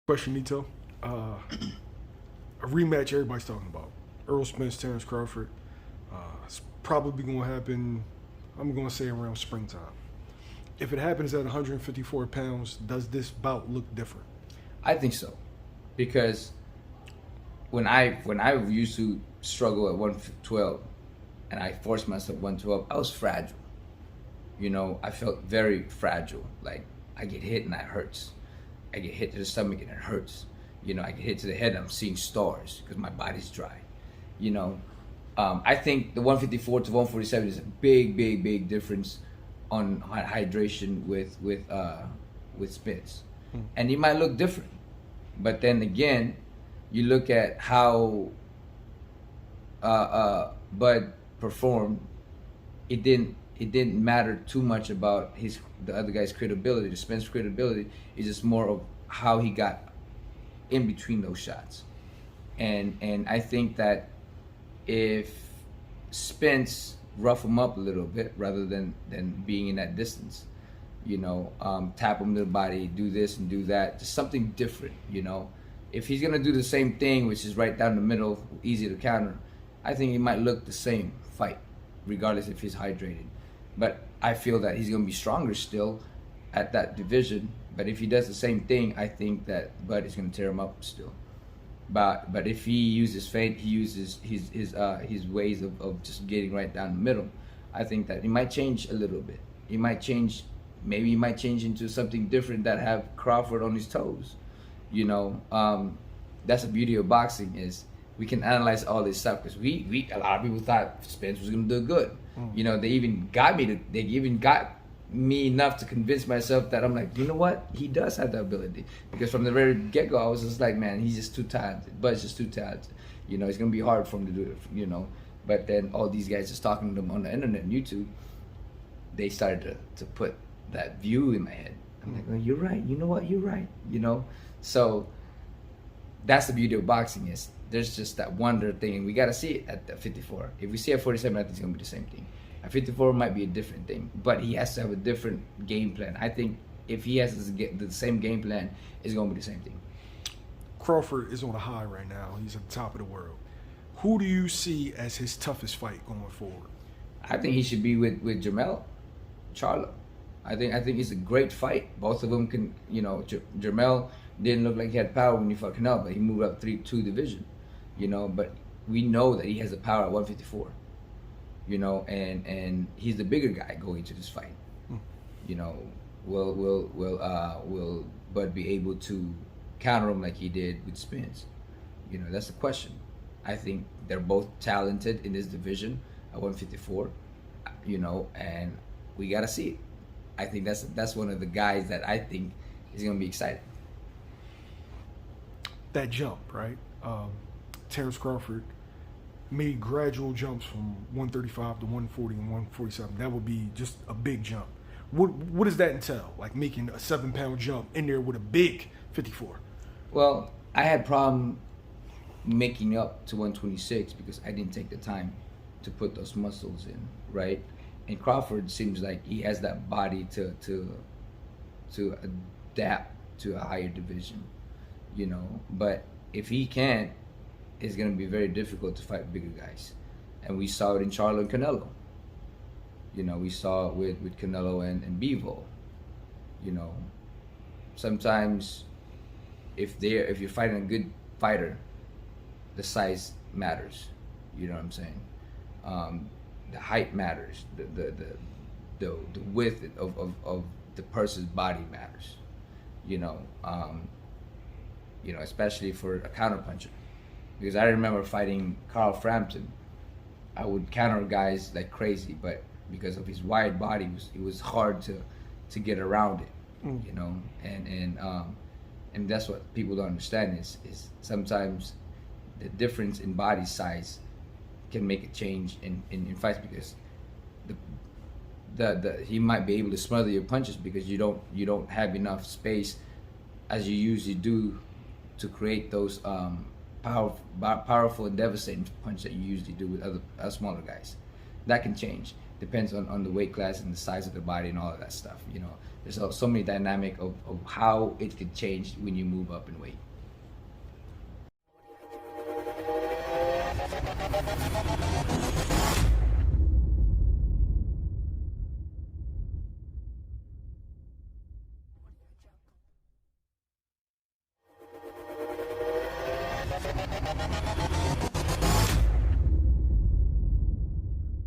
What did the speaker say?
Question, Nito. A rematch everybody's talking about. Errol Spence, Terence Crawford. It's probably going to happen, I'm going to say around springtime. If it happens at 154 pounds, does this bout look different? I think so, because when I used to struggle at 112, and I forced myself 112, I was fragile. I felt very fragile. Like I get hit and it hurts. I get hit to the stomach and it hurts. I get hit to the head and I'm seeing stars because my body's dry. I think the 154 to 147 is a big, big, big difference on hydration with Spence, and he might look different. But then again, you look at how Bud performed. It didn't matter too much about the other guy's credibility. The Spence credibility is just more of how he got in between those shots, and I think that if Spence rough him up a little bit rather than being in that distance, tap him to the body, do this and do that, just something different. If he's gonna do the same thing, which is right down the middle, easy to counter, I think he might look the same fight, regardless if he's hydrated. But I feel that he's gonna be stronger still at that division. But if he does the same thing, I think that Bud is gonna tear him up still. But if he uses feint, he uses his ways of just getting right down the middle, I think that he might change a little bit. Maybe he might change into something different that have Crawford on his toes. That's the beauty of boxing, is we can analyze all this stuff, because a lot of people thought Spence was gonna do good. They even got me enough to convince myself that I'm like, you know what, he does have the ability, because from the very get-go I was just like, man, he's just too talented. Bud's just too talented. It's gonna be hard for him to do it. But then all these guys just talking to him on the internet and YouTube, they started to put that view in my head. I'm like, oh, you're right. You know what? You're right. So that's the beauty of boxing, is there's just that wonder thing, and we got to see it at 54. If we see at 47, I think it's going to be the same thing. At 54 might be a different thing, but he has to have a different game plan. I think if he has to get the same game plan, it's going to be the same thing. Crawford is on a high right now. He's at the top of the world. Who do you see as his toughest fight going forward? I think he should be with Jermell Charlo. I think it's a great fight. Both of them can, Jermell didn't look like he had power when he fought Canelo, but he moved up 2 division, But we know that he has the power at 154, and he's the bigger guy going to this fight. Will Bud be able to counter him like he did with Spence? That's the question. I think they're both talented in this division at 154, and we gotta see it. I think that's one of the guys that I think is gonna be exciting. That jump, right? Terence Crawford made gradual jumps from 135 to 140 and 147. That would be just a big jump. What does that entail? Like making a 7-pound jump in there with a big 54? Well, I had problem making up to 126 because I didn't take the time to put those muscles in, right? And Crawford seems like he has that body to adapt to a higher division, But if he can't, it's going to be very difficult to fight bigger guys. And we saw it in Charlo and Canelo. We saw it with Canelo and Bivol. Sometimes if you're fighting a good fighter, the size matters. You know what I'm saying? The height matters. The width of the person's body matters. Especially for a counterpuncher. Because I remember fighting Carl Frampton, I would counter guys like crazy, but because of his wide body, it was hard to get around it. And that's what people don't understand is sometimes the difference in body size can make a change in fights, because he might be able to smother your punches because you don't have enough space as you usually do to create those powerful and devastating punches that you usually do with other smaller guys. That can change. depends on the weight class and the size of the body and all of that stuff. You know, there's so many dynamic of how it could change when you move up in weight.